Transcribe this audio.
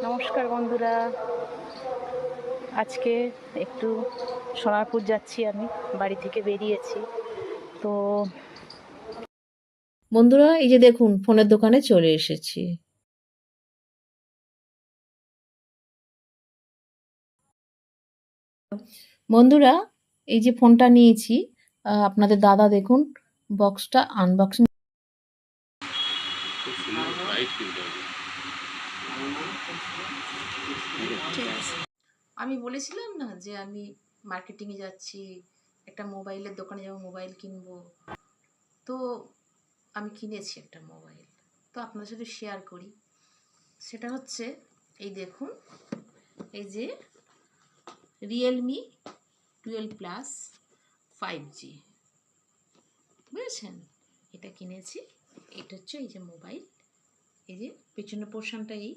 নমস্কার বন্ধুরা, আজকে একটু সোনারপুর যাচ্ছি। আমি বাড়ি থেকে বেরিয়েছি। তো বন্ধুরা, এই যে দেখুন, ফোনের দোকানে চলে এসেছি। বন্ধুরা, এই যে ফোনটা নিয়েছি, আপনাদের দাদা দেখুন বক্সটা আনবক্সিং। আমি বলেছিলাম না যে আমি মার্কেটিংয়ে যাচ্ছি, একটা মোবাইলের দোকানে যাবো, মোবাইল কিনবো। তো আমি কিনেছি একটা মোবাইল, তো আপনাদের সাথে শেয়ার করি। সেটা হচ্ছে, এই দেখুন, এই যে রিয়েলমি 12 প্লাস 5G, বুঝেছেন? এটা কিনেছি। এটা হচ্ছে এই যে মোবাইল, এই যে পেছনের পোর্শনটা এই